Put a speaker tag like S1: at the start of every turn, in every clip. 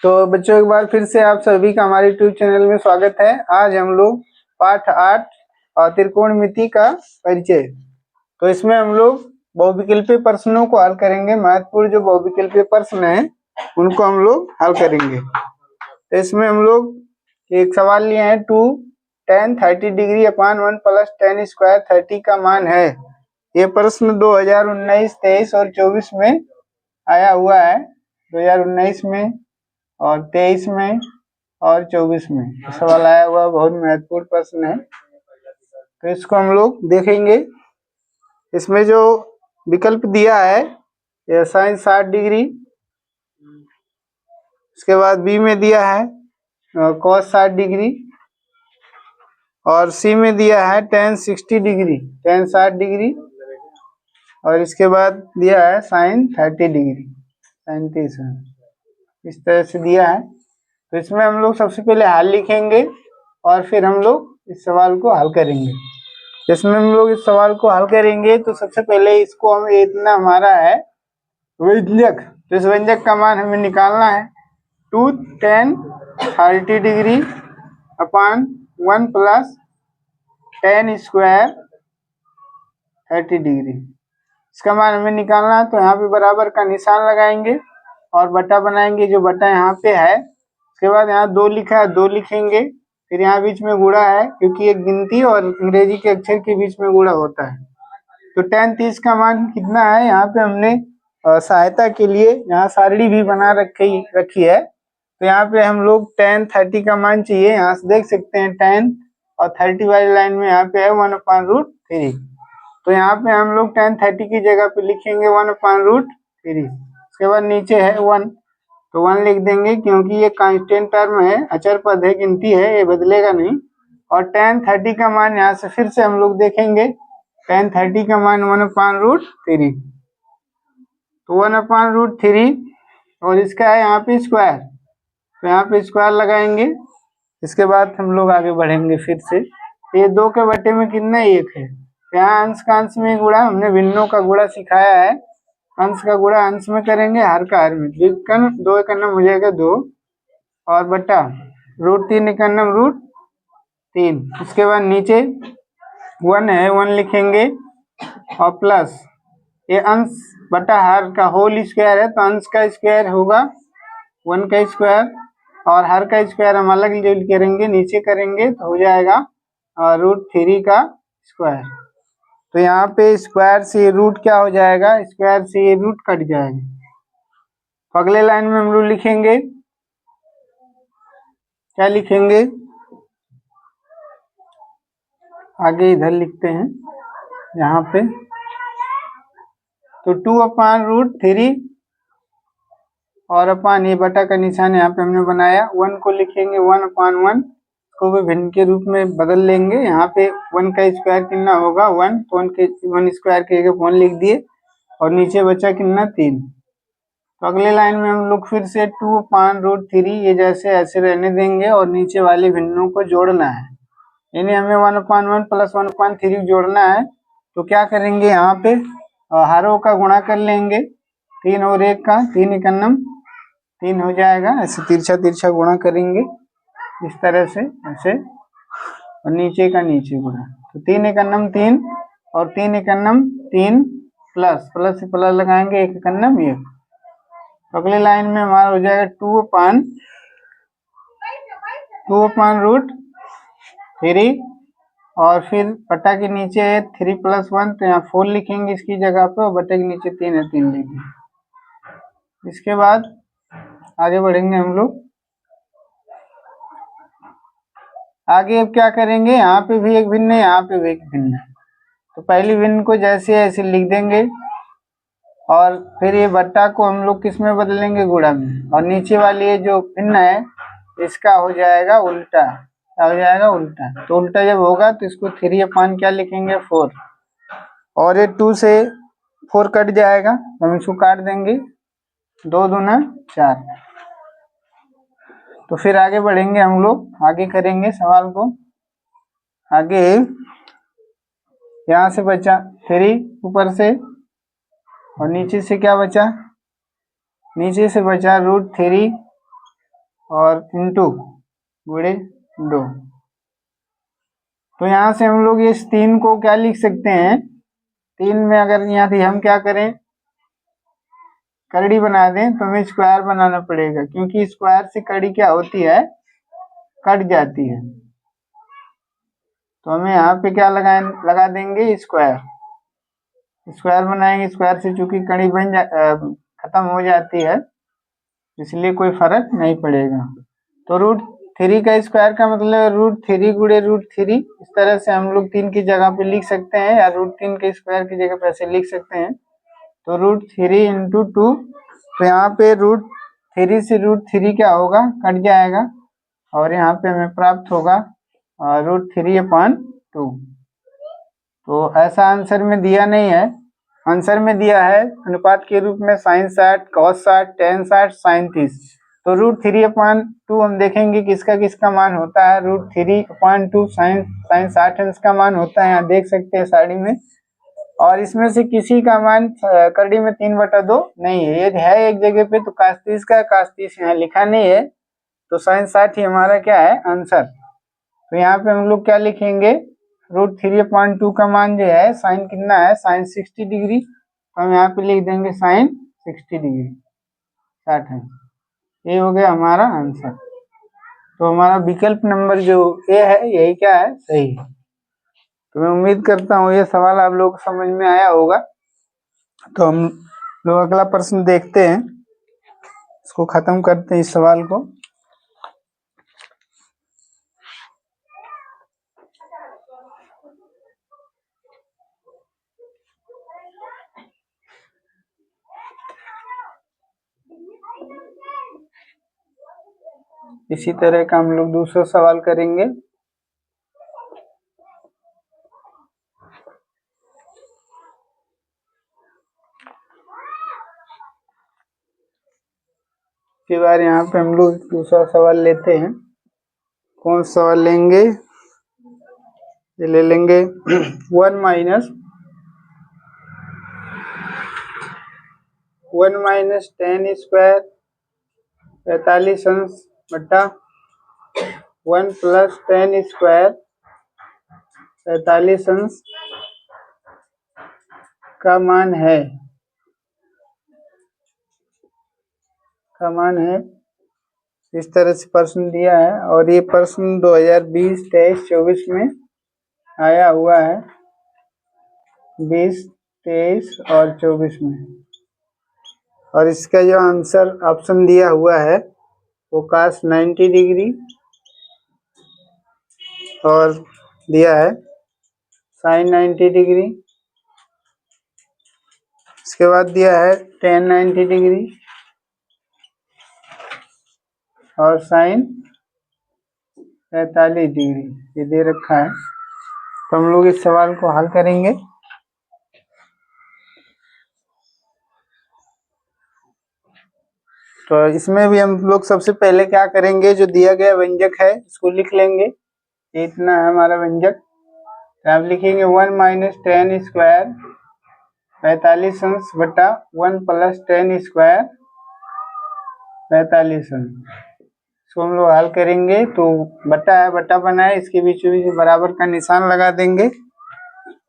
S1: तो बच्चों, एक बार फिर से आप सभी का हमारे यूट्यूब चैनल में स्वागत है। आज हम लोग पाठ 8 और त्रिकोणमिति का परिचय। तो इसमें हम लोग बहुविकल्पीय प्रश्नों को हल करेंगे। महत्वपूर्ण जो बहुविकल्पीय प्रश्न हैं उनको हम लोग हल करेंगे। तो इसमें हम लोग एक सवाल लिए हैं, 2 tan 30 डिग्री अपान 1 प्लस tan स्क्वायर 30 का मान है। ये प्रश्न 2019, 23 और 24 में आया हुआ है। 2019 में और 23 में और 24 में सवाल आया हुआ, बहुत महत्वपूर्ण प्रश्न है। तो इसको हम लोग देखेंगे। इसमें जो विकल्प दिया है यह साइन 60 डिग्री, इसके बाद बी में दिया है कॉस 60 डिग्री और सी में दिया है tan 60 डिग्री, tan 60 डिग्री और इसके बाद दिया है साइन 30 डिग्री, साइन 30। इस तरह से दिया है। तो इसमें हम लोग सबसे पहले हल लिखेंगे और फिर हम लोग इस सवाल को हल करेंगे। जिसमें हम लोग इस सवाल को हल करेंगे तो सबसे पहले इसको हम इतना हमारा है व्यंजक, तो इस व्यंजक का मान हमें निकालना है। 2 tan 30 डिग्री अपान 1 प्लस tan स्क्वायर 30 डिग्री, इसका मान हमें निकालना है। तो यहाँ पे बराबर का निशान लगाएंगे और बटा बनाएंगे, जो बटा यहाँ पे है। उसके बाद यहाँ 2 लिखा है, 2 लिखेंगे। फिर यहाँ बीच में गुणा है, क्योंकि एक गिनती और अंग्रेजी के अक्षर के बीच में गुणा होता है। तो tan 30 का मान कितना है, यहाँ पे हमने सहायता के लिए यहाँ सारणी भी बना रखी है। तो यहाँ पे हम लोग tan 30 का मान चाहिए। यहाँ से देख सकते हैं tan और 30 वाली लाइन में यहाँ पे है 1/√3। तो यहाँ पे हम लोग tan 30 की जगह पे लिखेंगे 1/√3। उसके बाद नीचे है 1, तो 1 लिख देंगे, क्योंकि ये कांस्टेंट टर्म है, अचर पद है, गिनती है, ये बदलेगा नहीं। और tan 30 का मान यहाँ से फिर से हम लोग देखेंगे। tan 30 का मान 1/√3, तो 1/√3 और इसका है यहाँ पे स्क्वायर, तो यहाँ पे स्क्वायर लगाएंगे। इसके बाद हम लोग आगे बढ़ेंगे फिर से। ये 2 के बटे में कितना 1 है, यहाँ अंश का अंश में गुणा, हमने भिन्नों का गुणा सिखाया है। अंश का गुणा अंश में करेंगे, हर का हर में। 2 एकन्नम हो जाएगा 2 और बटा √3 एकन्नम √3। उसके बाद नीचे 1 है, 1 लिखेंगे और प्लस ये अंश बटा हर का होल स्क्वायर है, तो अंश का स्क्वायर होगा 1 का स्क्वायर और हर का स्क्वायर हम अलग जो करेंगे, नीचे करेंगे तो हो जाएगा √3 का स्क्वायर। तो यहाँ पे स्क्वायर से रूट क्या हो जाएगा, स्क्वायर से ये रूट कट जाएगा। अगले लाइन में हम लोग लिखेंगे, क्या लिखेंगे, आगे इधर लिखते हैं यहाँ पे। तो 2/√3 और अपान ये बटा का निशान यहाँ पे हमने बनाया। 1 को लिखेंगे 1/1 को भी भिन्न के रूप में बदल लेंगे। यहाँ पे 1 का स्क्वायर कितना होगा 1, तो 1 स्क्वायर के 1 लिख दिए और नीचे बचा कितना 3। तो अगले लाइन में हम लोग फिर से 2/√3 ये जैसे ऐसे रहने देंगे और नीचे वाले भिन्नों को जोड़ना है, यानी हमें 1/1 प्लस 1/3 जोड़ना है। तो क्या करेंगे, यहाँ पे हरों का गुणा कर लेंगे, 3 और 1 का, 3 एकन्नम 3 हो जाएगा। ऐसे तिरछा तिरछा गुणा करेंगे इस तरह से, ऐसे, और नीचे का नीचे गुणा। तो 3 एकन्नम 3 और 3 एकन्नम 3 प्लस प्लस से प्लस लगाएंगे, 1 एकन्नम 1। अगले लाइन में हमारा हो जाएगा 2/√3 और फिर बटा के नीचे है 3 + 1, तो यहाँ 4 लिखेंगे इसकी जगह पे और बटे के नीचे 3 है, 3 लिखेंगे। इसके बाद आगे बढ़ेंगे हम लोग। आगे अब क्या करेंगे, यहाँ पे भी एक भिन्न है, यहाँ पे भी एक भिन्न है। तो पहली भिन्न को जैसे ऐसे लिख देंगे और फिर ये बट्टा को हम लोग किस में बदलेंगे, गुणा में। और नीचे वाली ये जो भिन्न है इसका हो जाएगा उल्टा, क्या हो जाएगा उल्टा। तो उल्टा जब होगा तो इसको 3/, क्या लिखेंगे 4, और ये 2 से 4 कट जाएगा, हम इसको काट देंगे, 2 दूना 4। तो फिर आगे बढ़ेंगे हम लोग, आगे करेंगे सवाल को। आगे यहाँ से बचा 3 ऊपर से और नीचे से क्या बचा, नीचे से बचा √3 और इंटू गुणे 2। तो यहाँ से हम लोग इस 3 को क्या लिख सकते हैं, 3 में अगर यहाँ से हम क्या करें, कड़ी बना दें तो हमें स्क्वायर बनाना पड़ेगा, क्योंकि स्क्वायर से कड़ी क्या होती है, कट जाती है। तो हमें यहाँ पे क्या लगा देंगे, स्क्वायर। स्क्वायर बनाएंगे, स्क्वायर से चूंकि कड़ी खत्म हो जाती है, इसलिए कोई फर्क नहीं पड़ेगा। तो √3 का स्क्वायर का मतलब √3 गुणे √3। इस तरह से हम लोग 3 की जगह पे लिख सकते हैं, या √3 के स्क्वायर की जगह पे ऐसे लिख सकते हैं। तो √3 × 2, तो यहाँ पे √3 से √3 क्या होगा, कट जाएगा, और यहाँ पे हमें प्राप्त होगा √3/2। तो ऐसा आंसर में दिया नहीं है, आंसर में दिया है अनुपात के रूप में sin 60, cos 60, tan 60, sin 30। तो √3/2 हम देखेंगे किसका किसका मान होता है। √3/2 sin 60 इसका मान होता है, यहाँ देख सकते हैं साड़ी में। और इसमें से किसी का मान कड़ी में 3/2 नहीं है, ये है एक जगह पे, तो cos 30 का cos 30 यहाँ लिखा नहीं है, तो sin 60 ही हमारा क्या है, आंसर। तो यहाँ पे हम लोग क्या लिखेंगे, √3/2 का मान जो है साइन कितना है, साइन 60 डिग्री। तो हम यहाँ पे लिख देंगे साइन 60 डिग्री, 60 है। ये हो गया हमारा आंसर। तो हमारा विकल्प नंबर जो ए है, यही क्या है, सही है। तो मैं उम्मीद करता हूँ ये सवाल आप लोग को समझ में आया होगा। तो हम लोग अगला प्रश्न देखते हैं, इसको खत्म करते हैं इस सवाल को। इसी तरह का हम लोग दूसरा सवाल करेंगे। इसके बाद यहाँ पे हम लोग दूसरा सवाल लेते हैं। कौन सा सवाल लेंगे, ये ले लेंगे 1 - 10 स्क्वायर 45 अंश बटा 1 + 10 स्क्वायर 45 अंश का मान है, इस तरह से प्रश्न दिया है। और ये प्रश्न 2020, 23, 24 में आया हुआ है, 20, 23 और 24 में। और इसका जो आंसर ऑप्शन दिया हुआ है वो cos 90 डिग्री और दिया है sin 90 डिग्री। इसके बाद दिया है tan 90 डिग्री और sin 45 डिग्री, ये दे रखा है। तो हम लोग इस सवाल को हल करेंगे। तो इसमें भी हम लोग सबसे पहले क्या करेंगे, जो दिया गया व्यंजक है इसको लिख लेंगे। इतना है हमारा व्यंजक। तो आप लिखेंगे 1 - 10 स्क्वायर 45 अंश बटा 1 + 10 स्क्वायर 45 अंश। इसको हम लोग हल करेंगे। तो बटा है, बटा बनाए, इसके बीचों बीच बराबर का निशान लगा देंगे,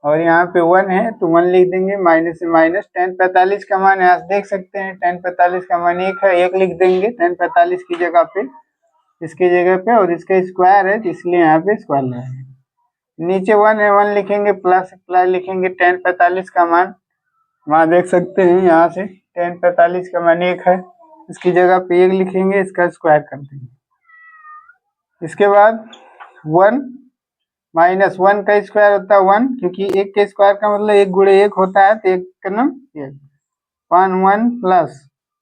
S1: और यहाँ पे 1 है तो 1 लिख देंगे, माइनस से माइनस। tan 45 का मान यहाँ देख सकते हैं, tan 45 का मान 1 है, 1 लिख देंगे tan 45 की जगह पे, इसकी जगह पे, और इसका स्क्वायर है तो इसलिए यहाँ पे स्क्वायर लगाएंगे। नीचे 1 है, 1 लिखेंगे, प्लस लिखेंगे, tan 45 का मान वहाँ देख सकते हैं, यहाँ से tan 45 का मान 1 है, इसकी जगह पे 1 लिखेंगे, इसका स्क्वायर कर देंगे। इसके बाद 1 - 1 का स्क्वायर होता है 1, क्योंकि 1 के स्क्वायर का मतलब 1 गुणे 1 होता है, तो 1 का नाम 1, 1 प्लस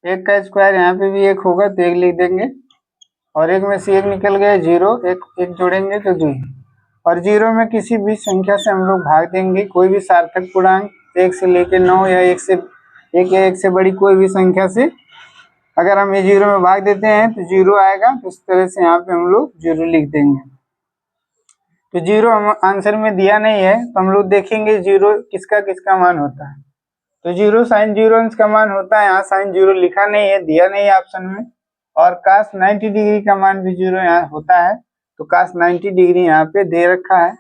S1: 1 का स्क्वायर यहाँ पे भी 1 होगा तो 1 लिख देंगे, और 1 में से 1 निकल गया 0, 1 जोड़ेंगे तो 2। और 0 में किसी भी संख्या से हम लोग भाग देंगे, कोई भी सार्थक पूर्णांक 1 से लेके 9 या 1 या 1 से बड़ी कोई भी संख्या से अगर हम ये 0 में भाग देते हैं तो 0 आएगा। तो इस तरह से यहाँ पे हम लोग 0 लिख देंगे। तो 0 हम आंसर में दिया नहीं है, तो हम लोग देखेंगे 0 किसका किसका मान होता है। तो 0 sin 0 अंश का मान होता है, यहाँ sin 0 लिखा नहीं है, दिया नहीं है ऑप्शन में। और cos 90 डिग्री का मान भी 0 यहाँ होता है, तो cos 90 डिग्री यहाँ पे दे रखा है।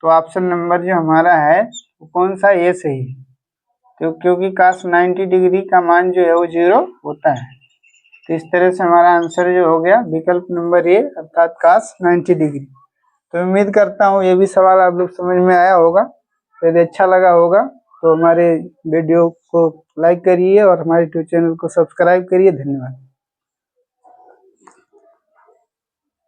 S1: तो ऑप्शन नंबर जो हमारा है वो कौन सा, ये सही है। तो क्योंकि cos 90 डिग्री का मान जो है वो 0 होता है। तो इस तरह से हमारा आंसर जो हो गया विकल्प नंबर ए अर्थात cos 90 डिग्री। तो उम्मीद करता हूँ ये भी सवाल आप लोग समझ में आया होगा। तो यदि अच्छा लगा होगा तो हमारे वीडियो को लाइक करिए और हमारे यूट्यूब चैनल को सब्सक्राइब करिए। धन्यवाद।